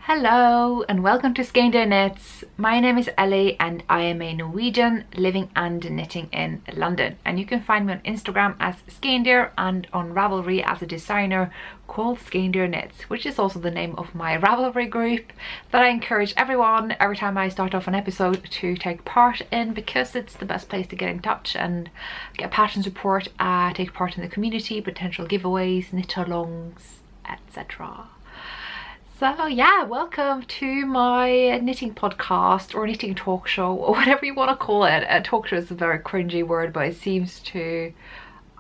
Hello and welcome to Skeindeer Knits. My name is Ellie and I am a Norwegian living and knitting in London, and you can find me on Instagram as Skeindeer and on Ravelry as a designer called Skeindeer Knits, which is also the name of my Ravelry group that I encourage everyone every time I start off an episode to take part in, because it's the best place to get in touch and get pattern support, take part in the community, potential giveaways, knit alongs, etc. So yeah, welcome to my knitting podcast or knitting talk show or whatever you want to call it. A talk show is a very cringy word, but it seems to,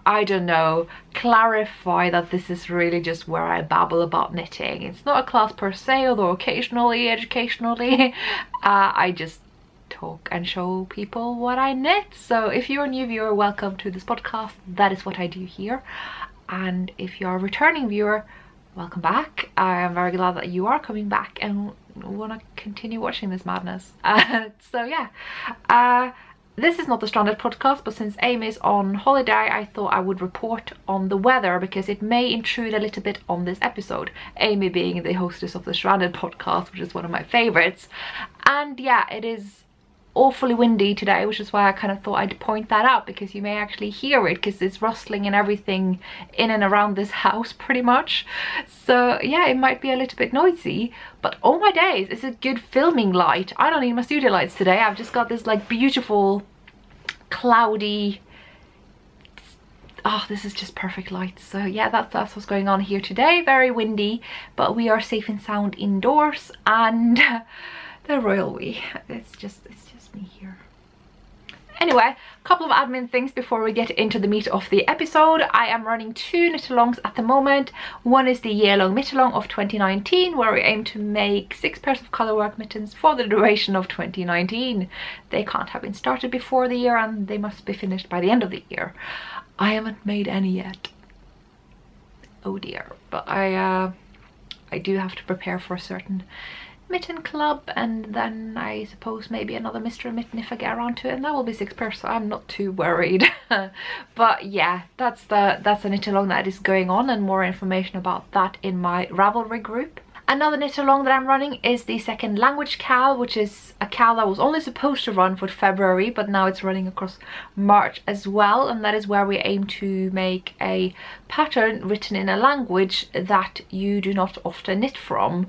I don't know, clarify that this is really just where I babble about knitting. It's not a class per se, although occasionally, educationally, I just talk and show people what I knit. So if you're a new viewer, welcome to this podcast. That is what I do here. And if you're a returning viewer, welcome back. I am very glad that you are coming back and want to continue watching this madness. So yeah, this is not the Stranded podcast, but since Amy is on holiday, I thought I would report on the weather because it may intrude a little bit on this episode. Amy being the hostess of the Stranded podcast, which is one of my favorites. And yeah, it is awfully windy today, which is why I kind of thought I'd point that out, because you may actually hear it because it's rustling and everything in and around this house pretty much. So yeah, it might be a little bit noisy, but oh my days, it's a good filming light. I don't need my studio lights today. I've just got this like beautiful cloudy, oh, this is just perfect light. So yeah, that's what's going on here today. Very windy, but we are safe and sound indoors, and the royal we. It's just me here. Anyway, a couple of admin things before we get into the meat of the episode. I am running 2 knit-alongs at the moment. One is the year-long knit-along of 2019, where we aim to make 6 pairs of colourwork mittens for the duration of 2019. They can't have been started before the year and they must be finished by the end of the year. I haven't made any yet. Oh dear. But I do have to prepare for a certain mitten club, and then I suppose maybe another mystery mitten if I get around to it, and that will be 6 pairs, so I'm not too worried. But yeah, that's a knit along that is going on, and more information about that in my Ravelry group. Another knit along that I'm running is the second language cal, which is a cal that was only supposed to run for February, but now it's running across March as well, and that is where we aim to make a pattern written in a language that you do not often knit from.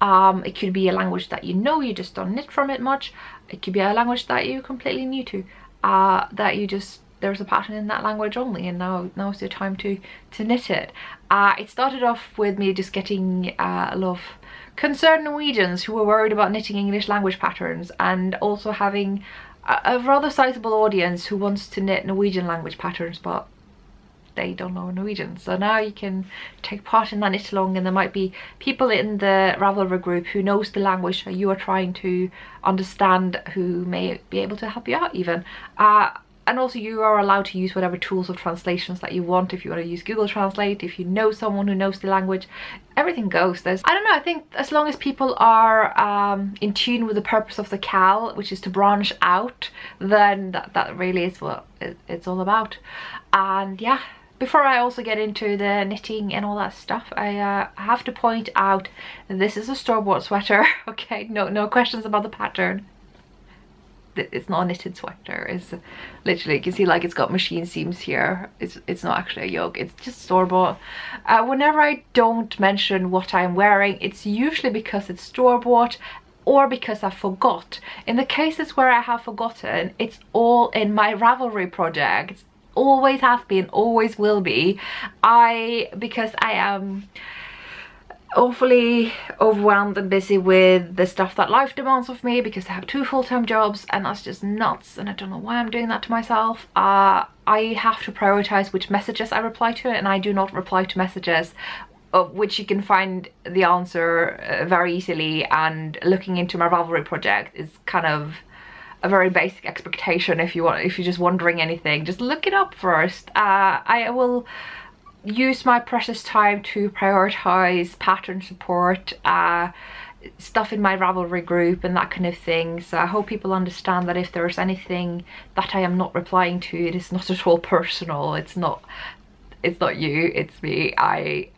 It could be a language that you know, you just don't knit from it much. It could be a language that you're completely new to, that you just, there's a pattern in that language only, and now's the time to knit it. It started off with me just getting a lot of concerned Norwegians who were worried about knitting English language patterns, and also having a rather sizable audience who wants to knit Norwegian language patterns, but they don't know Norwegian. So now you can take part in that knit along, and there might be people in the Ravelry group who knows the language that you are trying to understand, who may be able to help you out even. And also you are allowed to use whatever tools or translations that you want. If you want to use Google Translate, if you know someone who knows the language, everything goes. I don't know, I think as long as people are in tune with the purpose of the cal, which is to branch out, then that really is what it's all about. And yeah, before I also get into the knitting and all that stuff, I have to point out this is a store-bought sweater. Okay, no questions about the pattern. It's not a knitted sweater. It's literally, you can see like it's got machine seams here. It's not actually a yoke, it's just store-bought. Whenever I don't mention what I'm wearing, it's usually because it's store-bought or because I forgot. In the cases where I have forgotten, it's all in my Ravelry project. Always has been, always will be. Because I am awfully overwhelmed and busy with the stuff that life demands of me, because I have 2 full-time jobs, and that's just nuts, and I don't know why I'm doing that to myself. I have to prioritize which messages I reply to, and I do not reply to messages of which you can find the answer very easily, and looking into my Ravelry project is kind of a very basic expectation. If you're just wondering anything, just look it up first. I will use my precious time to prioritize pattern support, stuff in my Ravelry group and that kind of thing. So I hope people understand that if there's anything that I am not replying to, it is not at all personal. It's not you, it's me. I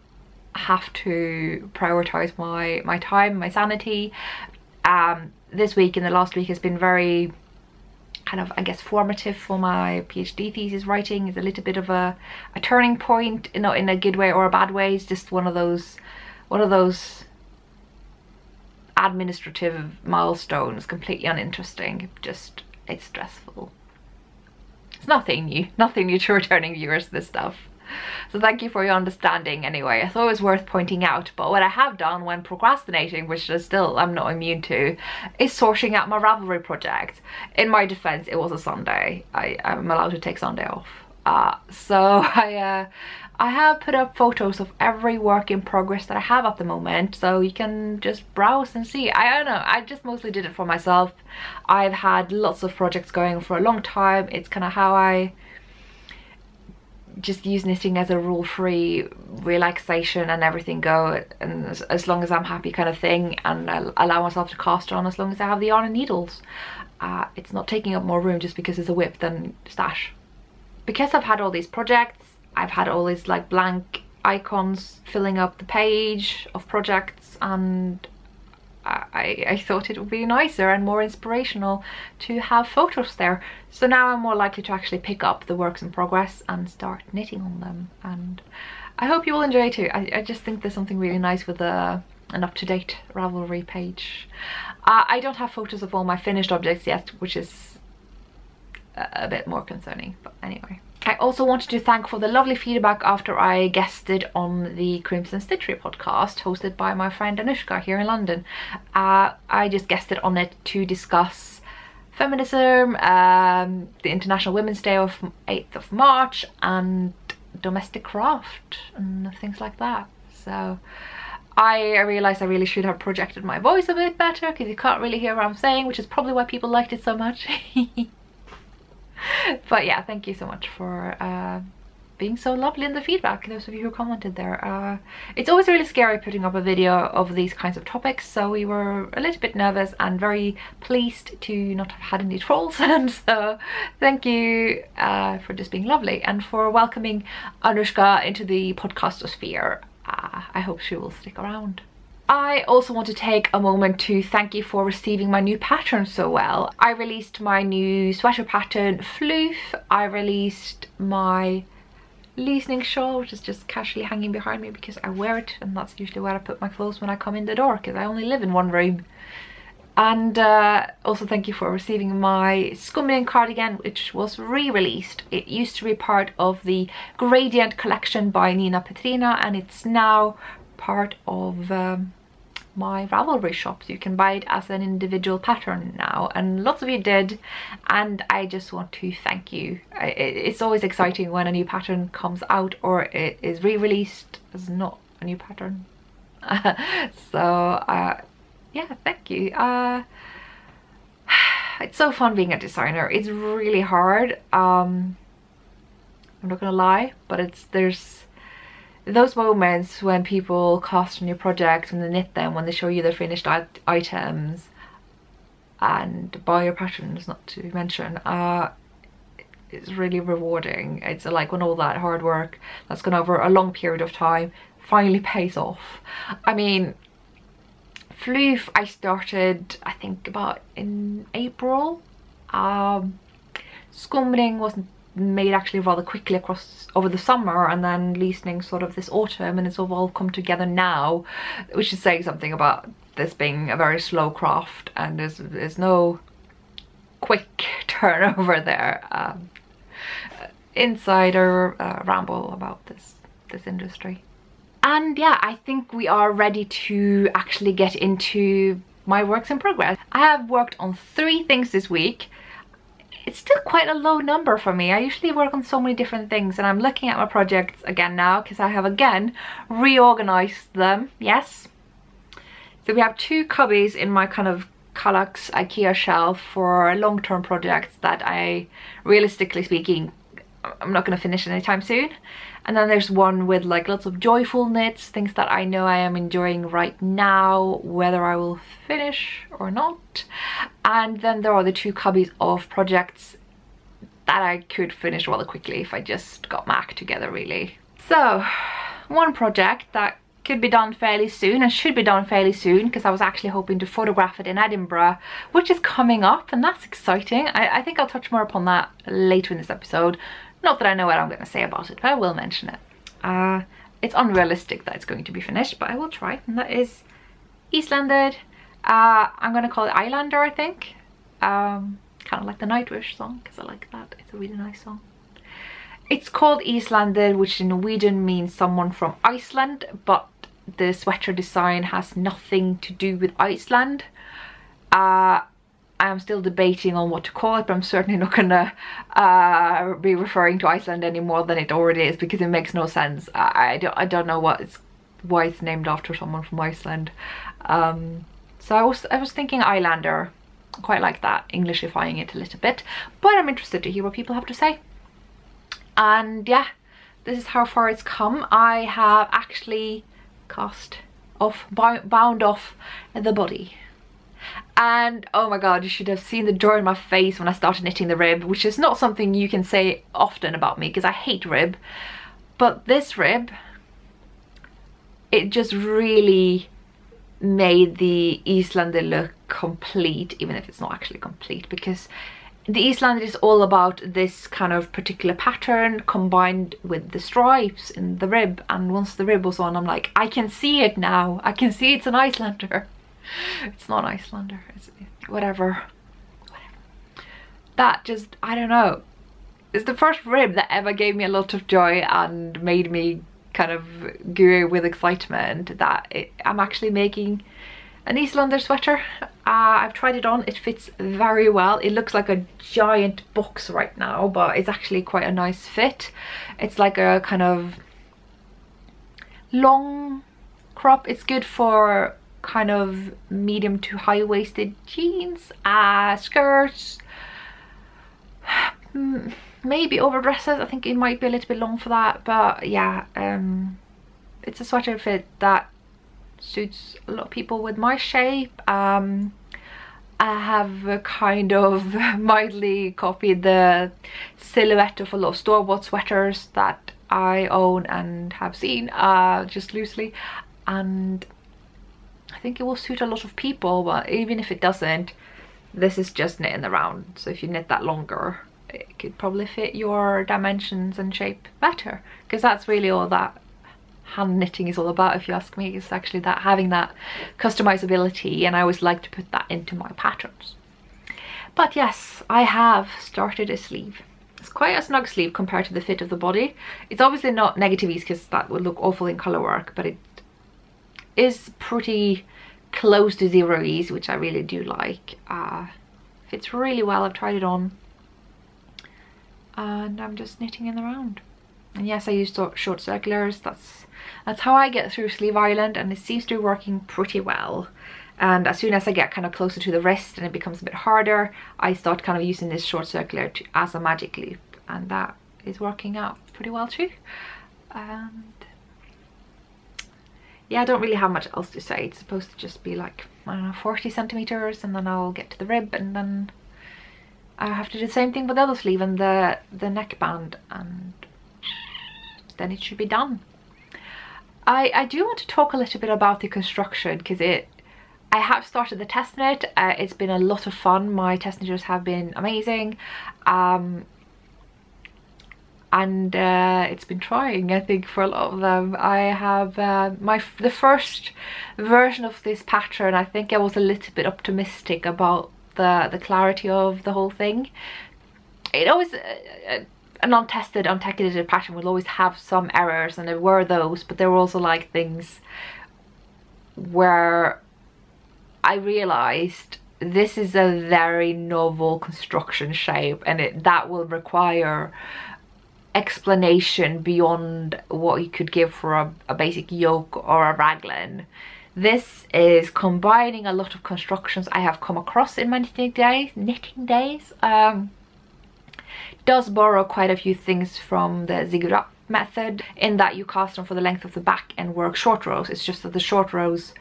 have to prioritize my time, my sanity. This week and the last week has been very kind of, I guess, formative for my PhD thesis writing. It's a little bit of a turning point, you know, in a good way or a bad way. It's just one of those administrative milestones, completely uninteresting. Just, it's stressful. It's nothing new to returning viewers, this stuff. So thank you for your understanding anyway. I thought it was worth pointing out. But what I have done when procrastinating, which is still I'm not immune to, is sorting out my Ravelry project. In my defense, it was a Sunday. I'm allowed to take Sunday off. So I have put up photos of every work in progress that I have at the moment, so you can just browse and see. I don't know, I just mostly did it for myself. I've had lots of projects going for a long time. It's kind of how I just use knitting as a rule-free relaxation and everything go, and as long as I'm happy kind of thing, and I allow myself to cast on as long as I have the yarn and needles. It's not taking up more room just because it's a whip than stash. Because I've had all these projects, I've had all these like blank icons filling up the page of projects, and I thought it would be nicer and more inspirational to have photos there. So now I'm more likely to actually pick up the works in progress and start knitting on them, and I hope you will enjoy it too. I just think there's something really nice with an up-to-date Ravelry page. I don't have photos of all my finished objects yet, which is a bit more concerning, but anyway. I also wanted to thank for the lovely feedback after I guested on the Crimson Stitchery podcast hosted by my friend Anushka here in London. I just guested on it to discuss feminism, the International Women's Day of 8th of March, and domestic craft and things like that. So I realised I really should have projected my voice a bit better, because you can't really hear what I'm saying, which is probably why people liked it so much. But yeah, thank you so much for being so lovely in the feedback, those of you who commented there. It's always really scary putting up a video of these kinds of topics, so we were a little bit nervous and very pleased to not have had any trolls. And so thank you for just being lovely and for welcoming Anushka into the podcastosphere. I hope she will stick around. I also want to take a moment to thank you for receiving my new pattern so well. I released my new sweater pattern, Floof. I released my listening shawl, which is just casually hanging behind me because I wear it, and that's usually where I put my clothes when I come in the door, because I only live in one room. And also thank you for receiving my Skeindeer cardigan, which was re-released. It used to be part of the Gradient collection by Nina Petrina, and it's now part of my Ravelry shop, so you can buy it as an individual pattern now, and lots of you did, and I just want to thank you. It's always exciting when a new pattern comes out or it is re-released as not a new pattern. So yeah, thank you. It's so fun being a designer. It's really hard. I'm not gonna lie, but there's those moments when people cast on your projects, when they knit them, when they show you their finished items and buy your patterns, not to mention, it's really rewarding. It's like when all that hard work that's gone over a long period of time finally pays off. I mean, Floof I started I think about in April. Skeindeer was made actually rather quickly over the summer, and then listening sort of this autumn, and it's all come together now, which is saying something about this being a very slow craft, and there's no quick turnover there. Insider ramble about this industry. And yeah, I think we are ready to actually get into my works in progress. I have worked on 3 things this week. It's still quite a low number for me. I usually work on so many different things, and I'm looking at my projects again now because I have again reorganized them. Yes. So we have 2 cubbies in my kind of Kallax IKEA shelf for long-term projects that I, realistically speaking, I'm not going to finish anytime soon. And then there's one with like lots of joyful knits, things that I know I am enjoying right now, whether I will finish or not. And then there are the 2 cubbies of projects that I could finish rather quickly if I just got my act together, really. So one project that could be done fairly soon and should be done fairly soon, because I was actually hoping to photograph it in Edinburgh, which is coming up, and that's exciting. I think I'll touch more upon that later in this episode. Not that I know what I'm going to say about it, but I will mention it. It's unrealistic that it's going to be finished, but I will try. And that is Eastlanded. I'm going to call it Islander, I think. Kind of like the Nightwish song, because I like that. It's a really nice song. It's called Eastlanded, which in Norwegian means someone from Iceland, but the sweater design has nothing to do with Iceland. I am still debating on what to call it, but I'm certainly not gonna be referring to Iceland any more than it already is, because it makes no sense. I don't know why it's named after someone from Iceland. So I was thinking Islander. Quite like that, Englishifying it a little bit, but I'm interested to hear what people have to say. And yeah, this is how far it's come. I have actually bound off the body. And oh my god, you should have seen the joy in my face when I started knitting the rib, which is not something you can say often about me because I hate rib. But this rib, it just really made the Eastlander look complete, even if it's not actually complete, because the Eastlander is all about this kind of particular pattern combined with the stripes in the rib. And once the rib was on, I'm like, I can see it now. I can see it's an Icelander. It's not Icelander. It's whatever. That just, I don't know. It's the first rib that ever gave me a lot of joy and made me kind of gooey with excitement that I'm actually making an Eastlander sweater. I've tried it on, it fits very well. It looks like a giant box right now, but it's actually quite a nice fit. It's like a kind of long crop. It's good for kind of medium to high-waisted jeans, skirts, maybe overdresses. I think it might be a little bit long for that, but yeah, it's a sweater fit that suits a lot of people with my shape. I have kind of mildly copied the silhouette of a lot of store-bought sweaters that I own and have seen, just loosely, and I think it will suit a lot of people. But even if it doesn't, this is just knitting around, so if you knit that longer, it could probably fit your dimensions and shape better, because that's really all that hand knitting is all about, if you ask me. Is actually that, having that customizability, and I always like to put that into my patterns. But yes, I have started a sleeve. It's quite a snug sleeve compared to the fit of the body. It's obviously not negative ease, because that would look awful in colour work, but it is pretty close to zero ease, which I really do like. Fits really well. I've tried it on and I'm just knitting in the round. And yes, I use short circulars. That's how I get through Sleeve Island, and it seems to be working pretty well. And as soon as I get kind of closer to the wrist and it becomes a bit harder, I start kind of using this short circular as a magic loop, and that is working out pretty well too. And yeah, I don't really have much else to say. It's supposed to just be like, I don't know, 40 centimeters, and then I'll get to the rib, and then I have to do the same thing with the other sleeve and the neckband, and then it should be done. I do want to talk a little bit about the construction, because I have started the test knit. It's been a lot of fun. My test knitters have been amazing, and it's been trying, I think, for a lot of them. I have the first version of this pattern, I think I was a little bit optimistic about the clarity of the whole thing. It always an untested, untechnicated pattern will always have some errors, and there were those, but there were also like things where I realized this is a very novel construction shape, and that will require explanation beyond what you could give for a basic yoke or a raglan. This is combining a lot of constructions I have come across in my knitting days. Does borrow quite a few things from the zigzag method, in that you cast them for the length of the back and work short rows. It's just that the short rows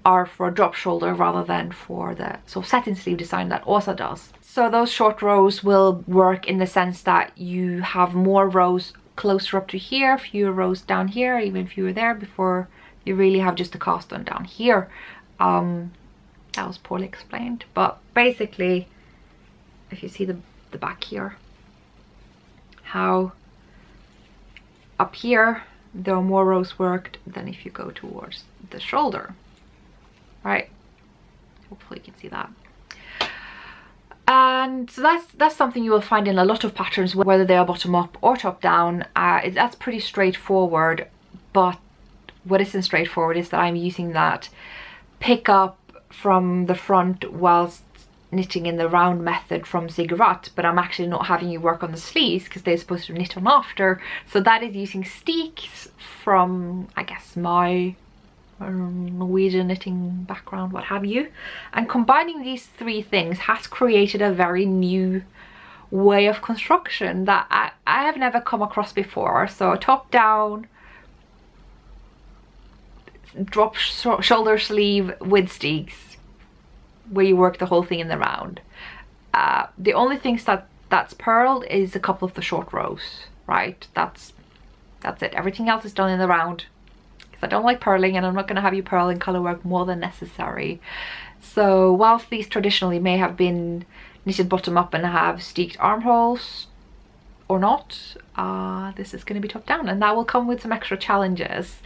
are for a drop shoulder rather than for the sort of satin sleeve design that Åsa does. So those short rows will work in the sense that you have more rows closer up to here, fewer rows down here, even fewer there, before You really have just the cast on down here. That was poorly explained, but basically, if you see the back here, how up here there are more rows worked than if you go towards the shoulder, right? Hopefully you can see that. And so that's something you will find in a lot of patterns, whether they are bottom up or top down. That's pretty straightforward, but what isn't straightforward is that I'm using that pick up from the front whilst knitting in the round method from Ziggurat, but I'm actually not having you work on the sleeves because they're supposed to knit on after. So that is using steeks from, I guess, my Norwegian knitting background, what have you, and combining these three things has created a very new way of construction that I have never come across before. So top down, drop shoulder sleeve with steeks, where you work the whole thing in the round. The only things that's purled is a couple of the short rows, right? That's it. Everything else is done in the round, because I don't like purling, and I'm not going to have you purl in colour work more than necessary. So whilst these traditionally may have been knitted bottom up and have steeked armholes or not, this is going to be top down, and that will come with some extra challenges.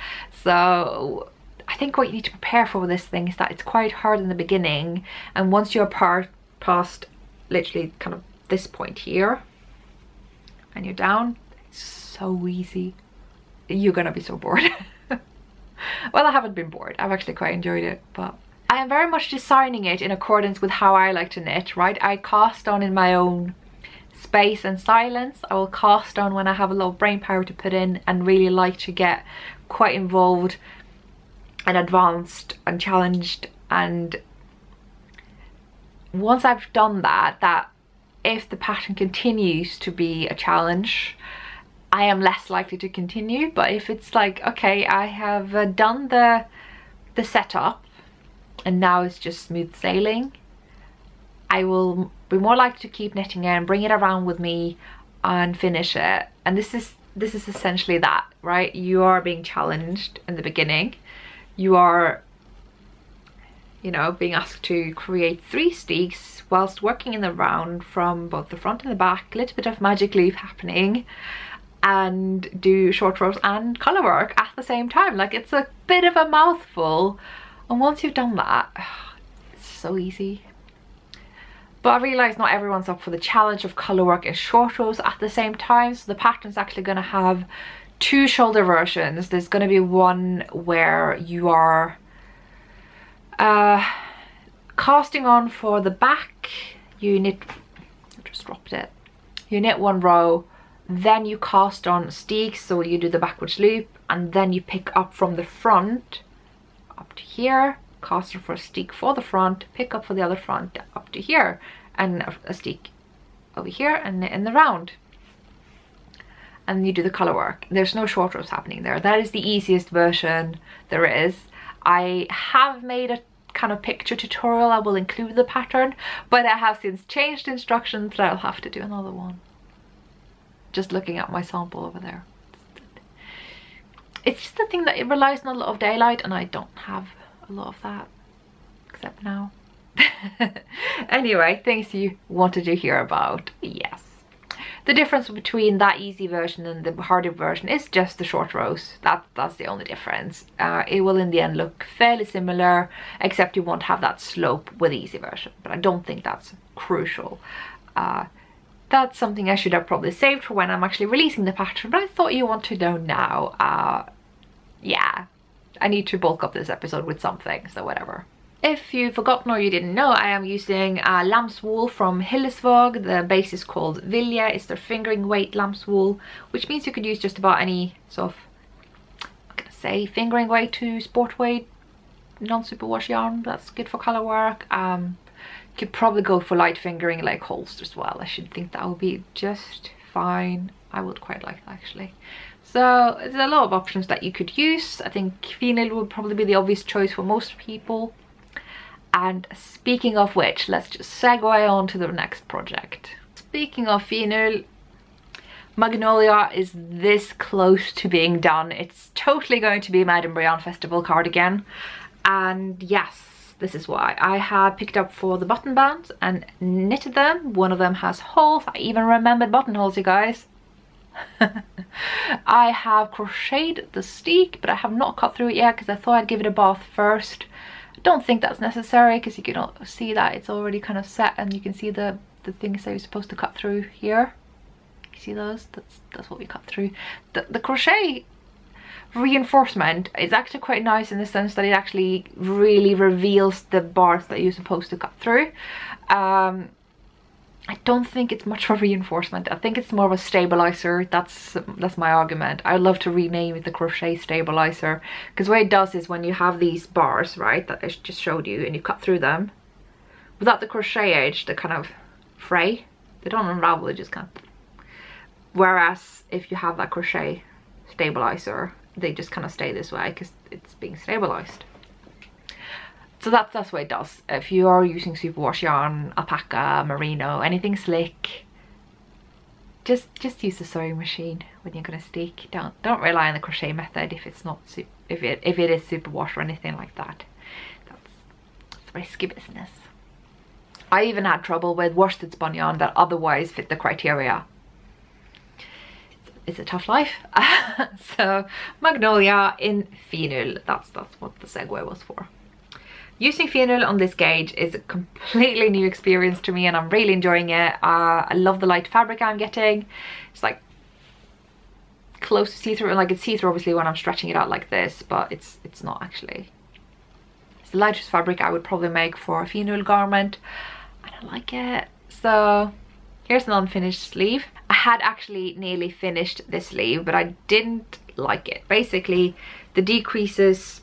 So I think what you need to prepare for with this thing is that it's quite hard in the beginning, and once you're past literally kind of this point here and you're down, it's so easy. You're gonna be so bored. Well, I haven't been bored. I've actually quite enjoyed it, but I am very much designing it in accordance with how I like to knit, right? I cast on in my own space and silence. I will cast on when I have a lot of brain power to put in and really like to get quite involved and advanced and challenged. And once I've done that if the pattern continues to be a challenge, I am less likely to continue. But if it's like, okay, I have done the setup and now it's just smooth sailing, I will be more likely to keep knitting it and bring it around with me and finish it. And this is essentially that, right? You are being challenged in the beginning. You are, you know, being asked to create 3 steeks whilst working in the round from both the front and the back, a little bit of magic leaf happening, and do short rows and colour work at the same time. Like, it's a bit of a mouthful, and once you've done that, it's so easy. But I realise not everyone's up for the challenge of colour work and short rows at the same time, so the pattern's actually going to have 2 shoulder versions. There's going to be one where you are casting on for the back. You knit, I just dropped it. You knit 1 row, then you cast on steeks, so you do the backwards loop, and then you pick up from the front up to here, cast for a steek for the front, pick up for the other front up to here, and a steek over here, and knit in the round. And you do the colour work. There's no short rows happening there. That is the easiest version there is. I have made a kind of picture tutorial. I will include the pattern, but I have since changed instructions, so I'll have to do another one. Just looking at my sample over there. It's just the thing that it relies on a lot of daylight, and I don't have a lot of that, except now. Anyway, things you wanted to hear about. Yes. The difference between that easy version and the harder version is just the short rows. That's the only difference. It will in the end look fairly similar, except you won't have that slope with the easy version. But I don't think that's crucial. That's something I should have probably saved for when I'm actually releasing the pattern, but I thought you want to know now. Yeah, I need to bulk up this episode with something, so whatever. If you've forgotten or you didn't know, I am using lamb's wool from Hillesvåg. The base is called Vilja. It's their fingering weight lamb's wool, which means you could use just about any sort of, I'm gonna say, fingering weight to sport weight non-superwash yarn. That's good for colour work. Could probably go for light fingering like Holst as well. I should think that would be just fine. I would quite like that actually. So there's a lot of options that you could use. I think fenil would probably be the obvious choice for most people. And speaking of which, let's just segue on to the next project. Speaking of fenil, Magnolia is this close to being done. It's totally going to be my Edinburgh Festival cardigan. And yes, this is why. I had picked up for the button bands and knitted them. One of them has holes. I even remembered buttonholes, you guys. I have crocheted the steek, but I have not cut through it yet because I thought I'd give it a bath first. I don't think that's necessary because you can see that it's already kind of set, and you can see the things that you're supposed to cut through here. You see those? That's what we cut through. The crochet reinforcement is actually quite nice in the sense that it actually really reveals the bars that you're supposed to cut through. I don't think it's much of a reinforcement. I think it's more of a stabilizer. That's my argument. I'd love to rename it the crochet stabilizer, because what it does is when you have these bars, right, that I just showed you, and you cut through them without the crochet edge, they kind of fray. They don't unravel, they just kind of. Whereas if you have that crochet stabilizer, they just kind of stay this way because it's being stabilized. So that's what it does. If you are using superwash yarn, alpaca, merino, anything slick, just use the sewing machine when you're going to steek. Don't rely on the crochet method if it's not if it is superwash or anything like that. That's risky business. I even had trouble with worsted spun yarn that otherwise fit the criteria. It's a tough life. So Magnolia in Fionnuala, that's what the segue was for. Using Fionnuala on this gauge is a completely new experience to me, and I'm really enjoying it. I love the light fabric I'm getting. It's like close to see-through, and like it's see-through obviously when I'm stretching it out like this, but it's not actually. It's the lightest fabric I would probably make for a Fionnuala garment, and I like it. So here's an unfinished sleeve. I had actually nearly finished this sleeve, but I didn't like it. Basically, the decreases.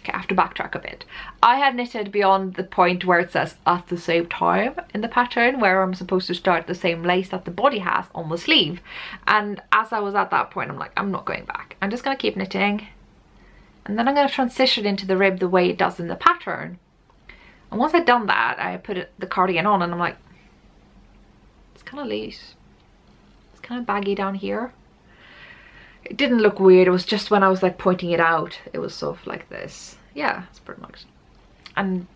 Okay, I have to backtrack a bit. I had knitted beyond the point where it says at the same time in the pattern, where I'm supposed to start the same lace that the body has on the sleeve. And as I was at that point, I'm like, I'm not going back. I'm just going to keep knitting. And then I'm going to transition into the rib the way it does in the pattern. And once I'd done that, I put the cardigan on and I'm like, it's kind of loose. It's kind of baggy down here. It didn't look weird, it was just when I was like pointing it out, it was sort of like this. Yeah, it's pretty much. And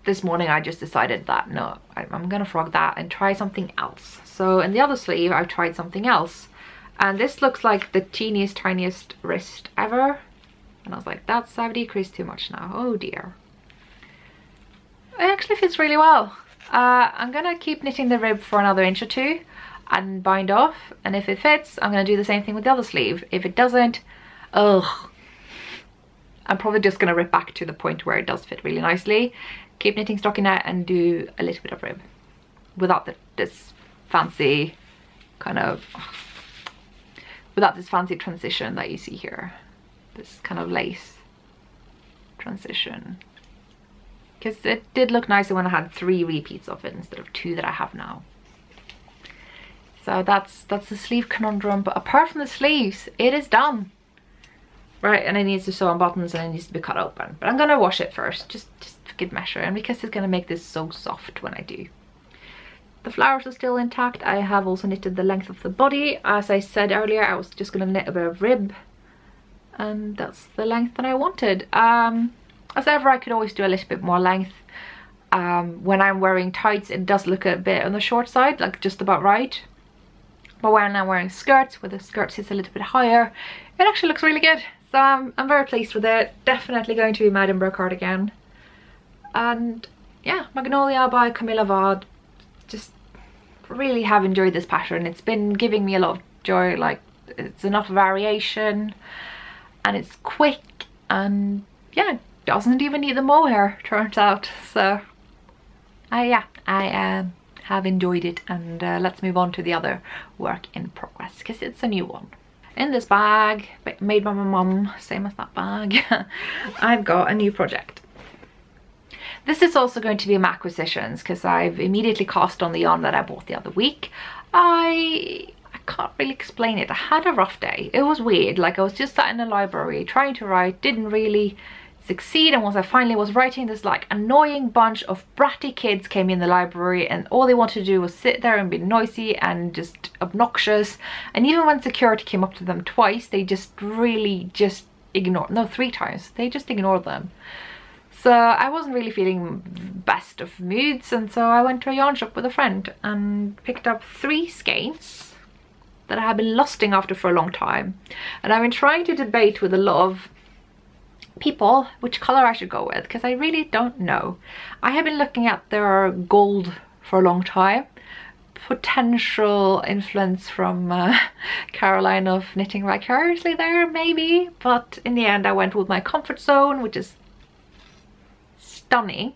this morning I just decided that no, I'm gonna frog that and try something else. So in the other sleeve I tried something else, and this looks like the teeniest tiniest wrist ever, and I was like, I've decreased too much now, oh dear. It actually fits really well. I'm gonna keep knitting the rib for another inch or two and bind off, and if it fits I'm going to do the same thing with the other sleeve. If it doesn't, ugh, I'm probably just going to rip back to the point where it does fit really nicely, keep knitting stockinette and do a little bit of rib without this fancy kind of, without this fancy transition that you see here, this kind of lace transition, because it did look nicer when I had 3 repeats of it instead of 2 that I have now. So that's the sleeve conundrum, but apart from the sleeves, it is done. Right, and it needs to sew on buttons and it needs to be cut open. But I'm gonna wash it first, just for good measure, and because it's gonna make this so soft when I do. The flowers are still intact. I have also knitted the length of the body. As I said earlier, I was just gonna knit a bit of rib, and that's the length that I wanted. As ever, I could always do a little bit more length. When I'm wearing tights, it does look a bit on the short side, like just about right. But when I'm wearing skirts, where the skirt sits a little bit higher, it actually looks really good. So I'm very pleased with it. Definitely going to be my Edinburgh cardigan. And yeah, Magnolia by Camilla Vod. Just really have enjoyed this pattern. It's been giving me a lot of joy. Like, it's enough variation and it's quick, and yeah, it doesn't even need the mohair, turns out. So yeah, I have enjoyed it, and let's move on to the other work in progress because it's a new one. In this bag, made by my mum, same as that bag, I've got a new project. This is also going to be my acquisitions because I've immediately cast on the yarn that I bought the other week. I can't really explain it. I had a rough day. It was weird. Like, I was just sat in the library trying to write, didn't really succeed. And once I finally was writing, this like annoying bunch of bratty kids came in the library, and all they wanted to do was sit there and be noisy and just obnoxious. And even when security came up to them twice, they just really just ignored, no, 3 times, they just ignored them. So I wasn't really feeling best of moods, and so I went to a yarn shop with a friend and picked up 3 skeins that I have been lusting after for a long time. And I've been trying to debate with a lot of people which color I should go with, because I really don't know. I have been looking at their gold for a long time. Potential influence from Caroline of Knitting Vicariously there, maybe. But in the end I went with my comfort zone, which is stunning.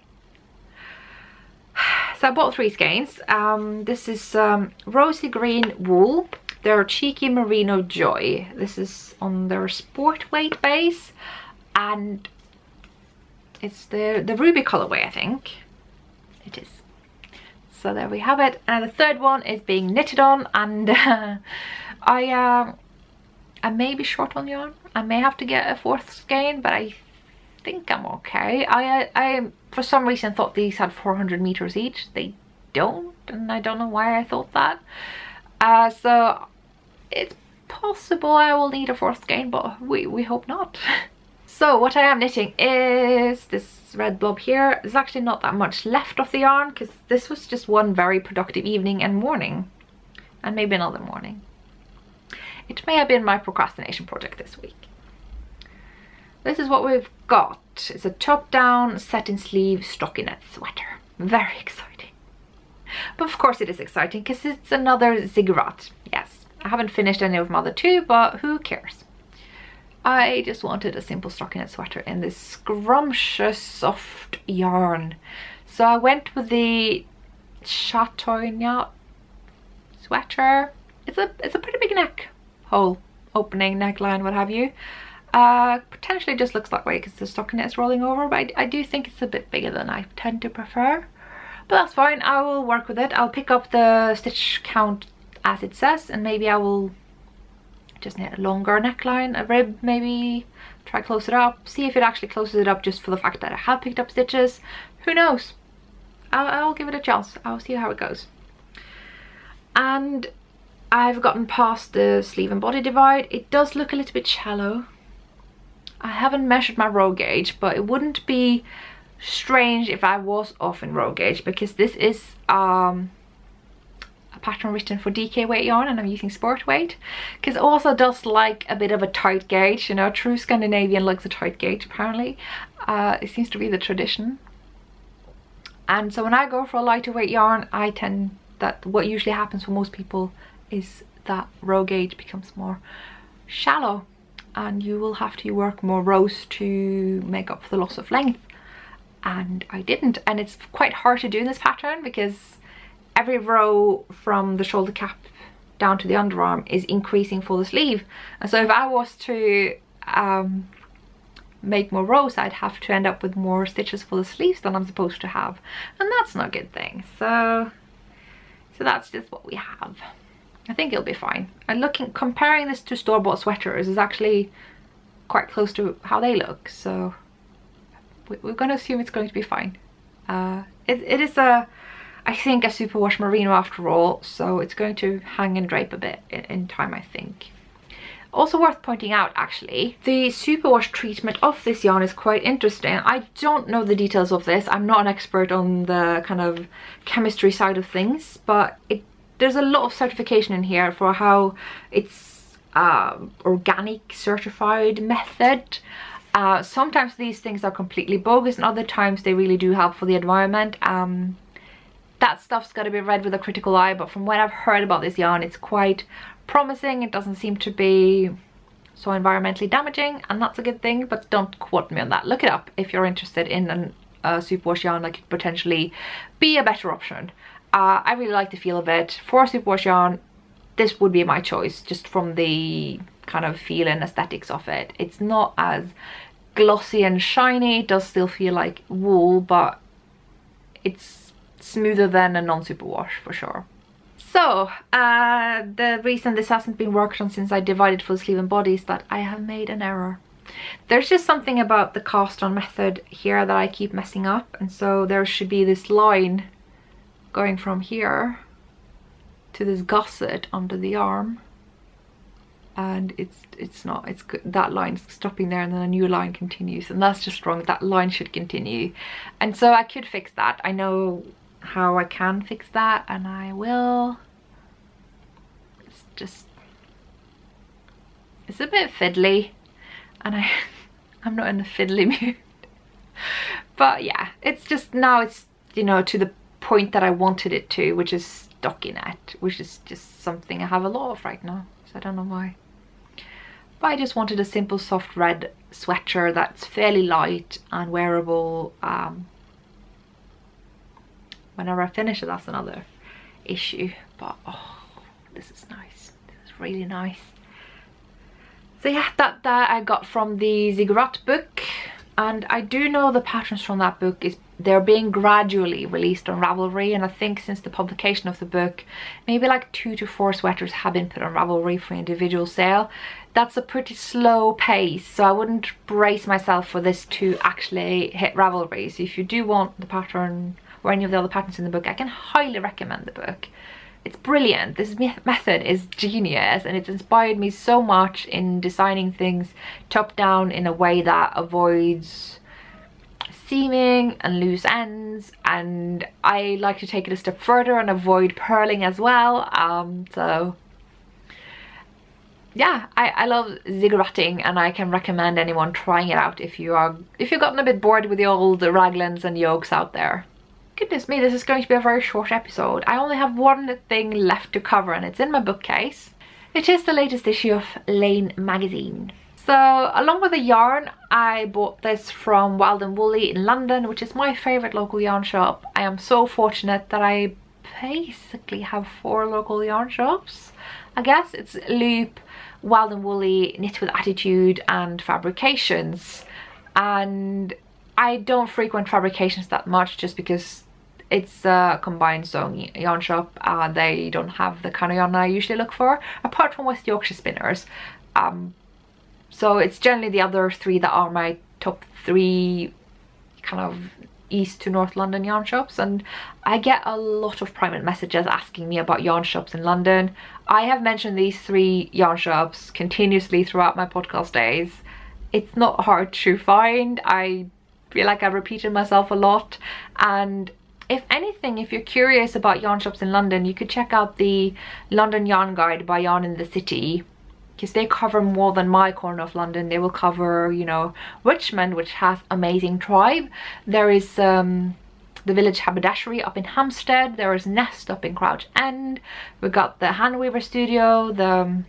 So I bought 3 skeins. This is Rosy Green Wool. They're Cheeky Merino Joy. This is on their sport weight base, and it's the ruby colorway, I think it is. So there we have it. And the third one is being knitted on, and I may be short on yarn. I may have to get a 4th skein, but I think I'm okay. I for some reason thought these had 400 meters each. They don't, and I don't know why I thought that. So it's possible I will need a 4th skein, but we hope not. So what I am knitting is this red blob here. There's actually not that much left of the yarn, because this was just one very productive evening and morning, and maybe another morning. It may have been my procrastination project this week. This is what we've got. It's a top-down satin sleeve stockinette sweater. Very exciting. But of course it is exciting because it's another ziggurat. Yes, I haven't finished any of my other 2, but who cares? I just wanted a simple stockinette sweater in this scrumptious soft yarn. So I went with the Chatoignat sweater. It's a pretty big neck hole, opening, neckline, what have you. Potentially just looks that way because the stockinette is rolling over, but I do think it's a bit bigger than I tend to prefer. But that's fine, I will work with it. I'll pick up the stitch count as it says, and maybe I will just knit a longer neckline, a rib maybe, try close it up, see if it actually closes it up just for the fact that I have picked up stitches. Who knows? I'll give it a chance. I'll see how it goes. And I've gotten past the sleeve and body divide. It does look a little bit shallow. I haven't measured my row gauge, but it wouldn't be strange if I was off in row gauge, because this is a pattern written for DK weight yarn, and I'm using sport weight, because it also does like a bit of a tight gauge, you know. True Scandinavian likes a tight gauge apparently. It seems to be the tradition. And so when I go for a lighter weight yarn, I tend that what usually happens for most people is that row gauge becomes more shallow, and you will have to work more rows to make up for the loss of length. And I didn't, and it's quite hard to do in this pattern because every row from the shoulder cap down to the underarm is increasing for the sleeve. And so if I was to make more rows, I'd have to end up with more stitches for the sleeves than I'm supposed to have, and that's not a good thing. So that's just what we have. I think it'll be fine. And comparing this to store-bought sweaters is actually quite close to how they look, so we're going to assume it's going to be fine. It is I think a superwash merino after all, so it's going to hang and drape a bit in time, I think. Also worth pointing out, actually, the superwash treatment of this yarn is quite interesting. I don't know the details of this. I'm not an expert on the kind of chemistry side of things, but there's a lot of certification in here for how it's organic certified method. Sometimes these things are completely bogus, and other times they really do help for the environment. That stuff's got to be read with a critical eye, but from what I've heard about this yarn, it's quite promising. It doesn't seem to be so environmentally damaging, and that's a good thing, but don't quote me on that. Look it up if you're interested in a superwash yarn that could potentially be a better option. I really like the feel of it. For a superwash yarn, this would be my choice, just from the kind of feel and aesthetics of it. It's not as glossy and shiny. It does still feel like wool, but it's smoother than a non-superwash for sure. So the reason this hasn't been worked on since I divided for the sleeve and body is that I have made an error. There's just something about the cast on method here that I keep messing up, and so there should be this line going from here to this gusset under the arm, and it's not, it's good. That line's stopping there and then a new line continues, and that's just wrong. That line should continue, and so I could fix that. I know how I can fix that, and I will. It's just, it's a bit fiddly, and I'm not in a fiddly mood. But yeah, it's just, now it's, you know, to the point that I wanted it to, which is stockinette, which is just something I have a lot of right now, so I don't know why. But I just wanted a simple soft red sweater that's fairly light and wearable. Whenever I finish it, that's another issue, but oh, this is nice. This is really nice. So yeah, that I got from the Ziggurat book, and I do know the patterns from that book they're being gradually released on Ravelry, and I think since the publication of the book, maybe like 2 to 4 sweaters have been put on Ravelry for individual sale. That's a pretty slow pace, so I wouldn't brace myself for this to actually hit Ravelry. So if you do want the pattern or any of the other patterns in the book, I can highly recommend the book. It's brilliant. This method is genius, and it's inspired me so much in designing things top down in a way that avoids seaming and loose ends, and I like to take it a step further and avoid purling as well. So yeah, I love zigguratting, and I can recommend anyone trying it out if you've gotten a bit bored with the old raglans and yokes out there. Goodness me, this is going to be a very short episode. I only have one thing left to cover, and it's in my bookcase. It is the latest issue of Laine magazine. So along with the yarn, I bought this from Wild and Woolly in London, which is my favourite local yarn shop. I am so fortunate that I basically have 4 local yarn shops. I guess it's Loop, Wild and Woolly, Knit with Attitude, and Fabrications. And I don't frequent Fabrications that much just because it's a combined sewing yarn shop. They don't have the kind of yarn I usually look for, apart from West Yorkshire Spinners. So it's generally the other 3 that are my top 3 kind of east to north London yarn shops, and I get a lot of private messages asking me about yarn shops in London. I have mentioned these 3 yarn shops continuously throughout my podcast days. It's not hard to find. I feel like I've repeated myself a lot, and if anything, if you're curious about yarn shops in London, you could check out the London Yarn Guide by Yarn in the City, because they cover more than my corner of London. They will cover, you know, Richmond, which has amazing tribe. There is the Village Haberdashery up in Hampstead. There is Nest up in Crouch End. We got the Handweaver Studio, the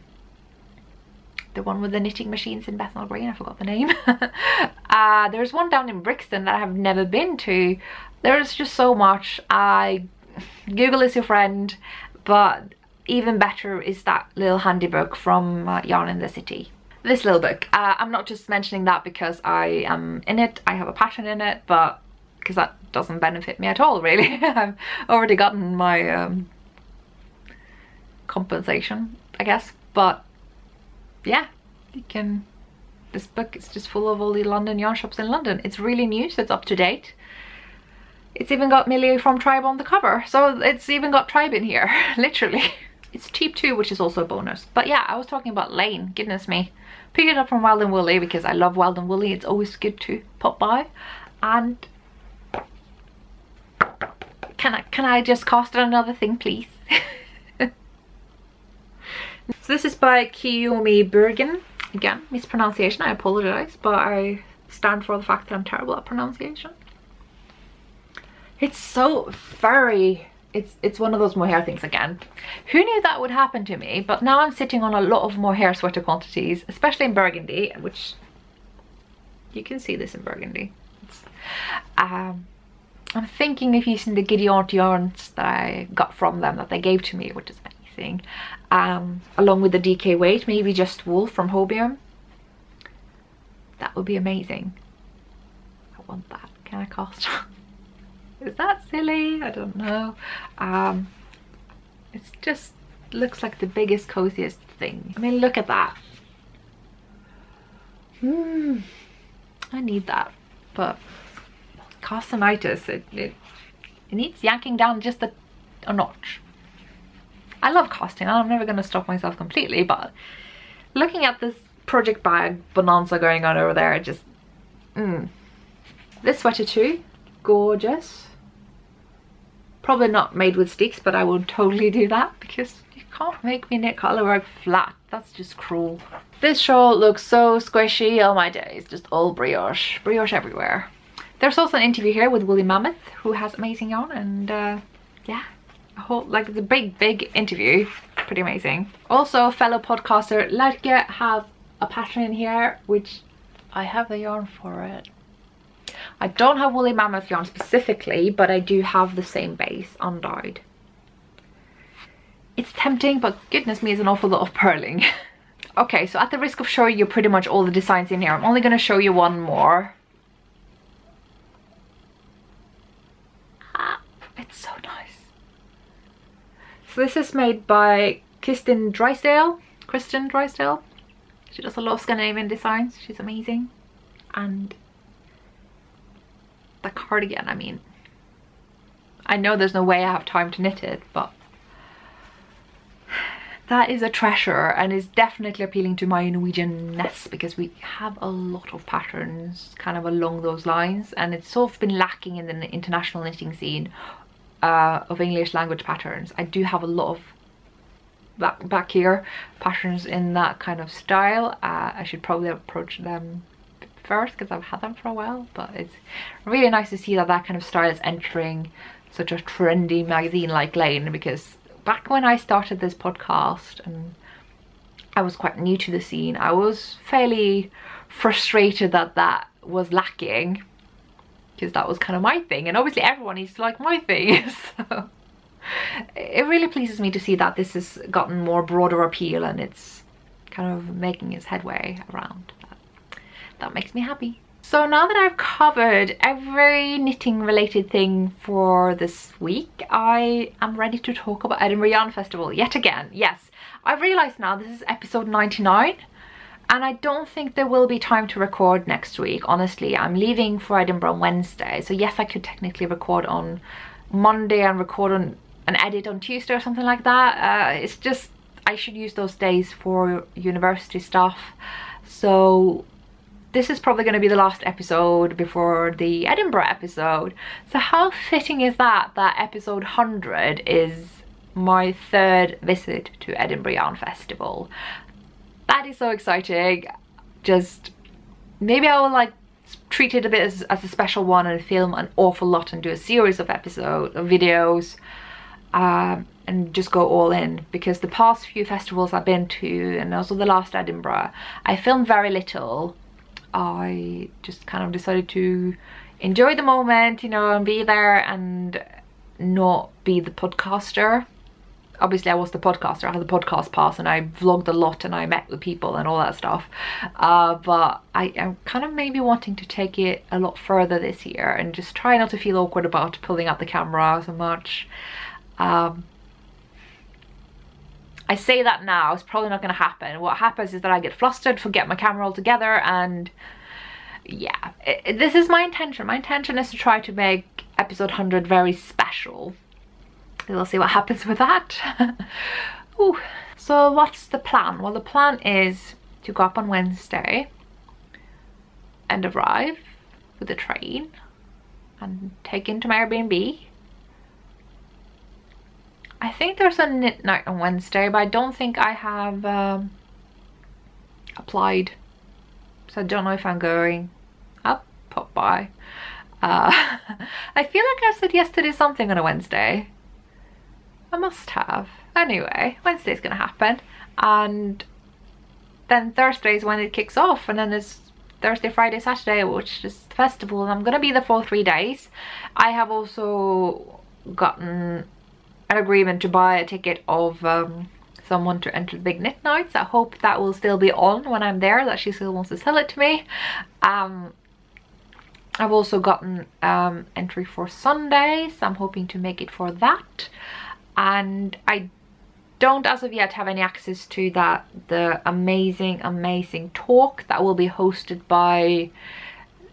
one with the knitting machines in Bethnal Green. I forgot the name. There's one down in Brixton that I have never been to. There's just so much. Google is your friend, but even better is that little handy book from Yarn in the City. This little book. I'm not just mentioning that because I am in it. I have a pattern in it, but because that doesn't benefit me at all, really. I've already gotten my compensation, I guess. But yeah, you can. This book is just full of all the London yarn shops in London. It's really new, so it's up to date. It's even got Millie from Tribe on the cover, so it's even got Tribe in here, literally. It's cheap too, which is also a bonus. But yeah, I was talking about Laine, goodness me. Picked it up from Wild and Woolly because I love Wild and Woolly. It's always good to pop by. And can I just cast on another thing, please? So this is by Kiyomi Bergen. Again, mispronunciation, I apologize, but I stand for the fact that I'm terrible at pronunciation. It's so furry. It's one of those mohair things again. Who knew that would happen to me? But now I'm sitting on a lot of mohair sweater quantities, especially in burgundy, which you can see this in burgundy. I'm thinking of using the Gideon yarns that I got from them, that they gave to me, which is amazing. Along with the DK weight, maybe just wool from Hobium. That would be amazing. I want that. Can I cast on? Is that silly? I don't know. It just looks like the biggest, coziest thing. I mean, look at that. I need that, but costinitis, it needs yanking down just a notch. I love costing, and I'm never going to stop myself completely, but looking at this project bag bonanza going on over there, just this sweater too, gorgeous. Probably not made with sticks, but I will totally do that because you can't make me knit color work flat. That's just cruel. This shawl looks so squishy. Oh my days, just all brioche everywhere. There's also an interview here with Woolly Mammoth, who has amazing yarn, and yeah, a whole, like, it's a big interview, pretty amazing. Also, fellow podcaster Laike has a pattern in here, which I have the yarn for it. I don't have Woolly Mammoth yarn specifically, but I do have the same base undyed. It's tempting, but goodness me, it's an awful lot of purling. Okay, so at the risk of showing you pretty much all the designs in here, I'm only going to show you one more. It's so nice. So this is made by Kristen Drysdale. She does a lot of Scandinavian designs. She's amazing. And the cardigan, I mean, I know there's no way I have time to knit it, but that is a treasure, and is definitely appealing to my Norwegian-ness, because we have a lot of patterns kind of along those lines, and it's sort of been lacking in the international knitting scene of English language patterns. I do have a lot of back here patterns in that kind of style. I should probably approach them first because I've had them for a while, but it's really nice to see that that kind of style is entering such a trendy magazine like Laine, because back when I started this podcast and I was quite new to the scene, I was fairly frustrated that that was lacking, because that was kind of my thing, and obviously everyone needs to like my thing. So it really pleases me to see that this has gotten more broader appeal and it's kind of making its headway around. That makes me happy. So now that I've covered every knitting related thing for this week, I am ready to talk about Edinburgh Yarn Festival yet again. Yes, I've realised now this is episode 99, and I don't think there will be time to record next week. Honestly, I'm leaving for Edinburgh on Wednesday, so yes, I could technically record on Monday and record on an edit on Tuesday or something like that. It's just, I should use those days for university stuff. So this is probably going to be the last episode before the Edinburgh episode. So how fitting is that episode 100 is my third visit to Edinburgh Yarn Festival. That is so exciting. Just maybe I will like treat it a bit as a special one and film an awful lot and do a series of videos and just go all in, because the past few festivals I've been to, and also the last Edinburgh, I filmed very little. I just kind of decided to enjoy the moment, you know, and be there and not be the podcaster. Obviously I was the podcaster, I had the podcast pass and I vlogged a lot and I met with people and all that stuff, but I am kind of maybe wanting to take it a lot further this year and just try not to feel awkward about pulling out the camera so much. I say that now, it's probably not going to happen. What happens is that I get flustered, forget my camera altogether, and yeah, this is my intention. My intention is to try to make episode 100 very special. We'll see what happens with that. Ooh. So what's the plan? Well, the plan is to go up on Wednesday and arrive with the train and take into my Airbnb. I think there's a knit night on Wednesday, but I don't think I have applied, so I don't know if I'm going. I'll pop by. I feel like I said yes to do something on a Wednesday. I must have. Anyway, Wednesday's gonna happen, and then Thursday is when it kicks off, and then there's Thursday, Friday, Saturday, which is the festival, and I'm gonna be there for 3 days. I have also gotten an agreement to buy a ticket of someone to enter the big knit nights. I hope that will still be on when I'm there, that she still wants to sell it to me. I've also gotten entry for Sunday, so I'm hoping to make it for that. And I don't as of yet have any access to the amazing talk that will be hosted by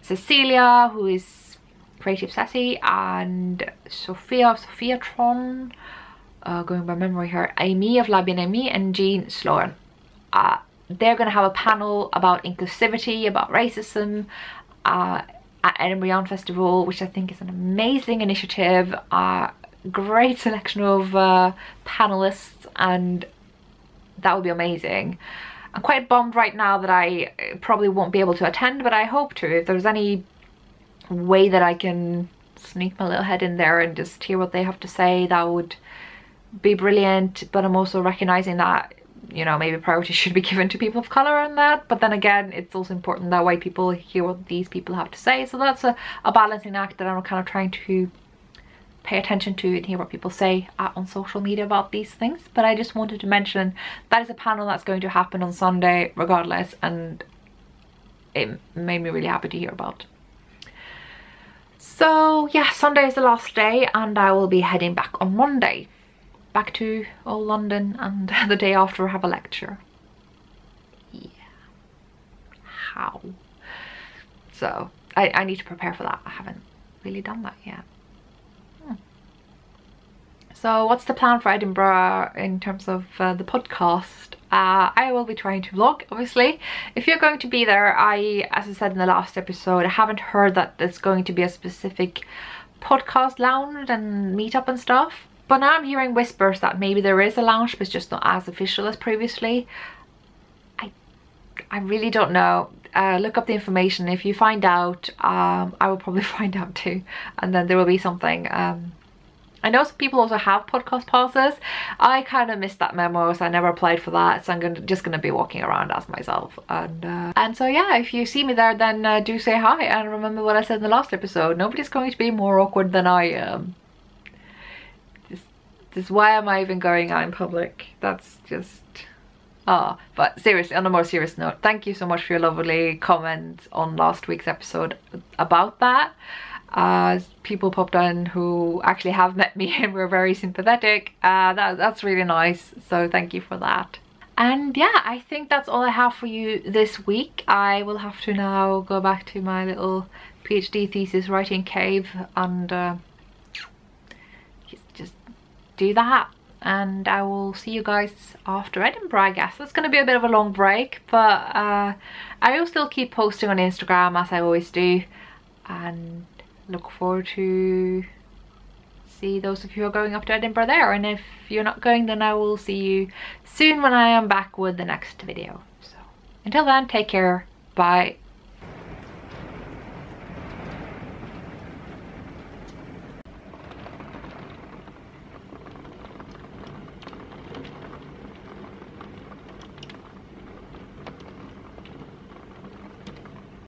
Cecilia, who is Creative Sassy, and Sophia Tron, going by memory here, Amy of Labby and Amy, and Jean Sloan. They're going to have a panel about inclusivity, about racism, at Edinburgh Festival, which I think is an amazing initiative. Great selection of panelists, and that would be amazing. I'm quite bummed right now that I probably won't be able to attend, but I hope to. If there's any way that I can sneak my little head in there and just hear what they have to say, that would be brilliant. But I'm also recognizing that, you know, maybe priority should be given to people of color and that, but then again, it's also important that white people hear what these people have to say. So that's a balancing act that I'm kind of trying to pay attention to and hear what people say on social media about these things. But I just wanted to mention that is a panel that's going to happen on Sunday regardless, and it made me really happy to hear about. So yeah, Sunday is the last day, and I will be heading back on Monday, back to old London, and the day after I have a lecture. Yeah, how? So I need to prepare for that. I haven't really done that yet. So what's the plan for Edinburgh in terms of the podcast? I will be trying to vlog, obviously. If you're going to be there, as I said in the last episode, I haven't heard that there's going to be a specific podcast lounge and meetup and stuff. But now I'm hearing whispers that maybe there is a lounge, but it's just not as official as previously. I really don't know. Look up the information. If you find out, I will probably find out too. And then there will be something. I know some people also have podcast passes. I kind of missed that memo, so I never applied for that. So I'm just gonna be walking around as myself. And so yeah, if you see me there, then do say hi. And remember what I said in the last episode. Nobody's going to be more awkward than I am. Just why am I even going out in public? That's just... but seriously, on a more serious note, thank you so much for your lovely comments on last week's episode about that. People popped on who actually have met me and were very sympathetic. That's really nice, so thank you for that. And yeah, I think that's all I have for you this week. I will have to now go back to my little PhD thesis writing cave and just do that. And I will see you guys after Edinburgh, I guess. It's going to be a bit of a long break, but I will still keep posting on Instagram as I always do, and look forward to see those of you who are going up to Edinburgh there. And if you're not going, then I will see you soon when I am back with the next video. So until then, take care, bye.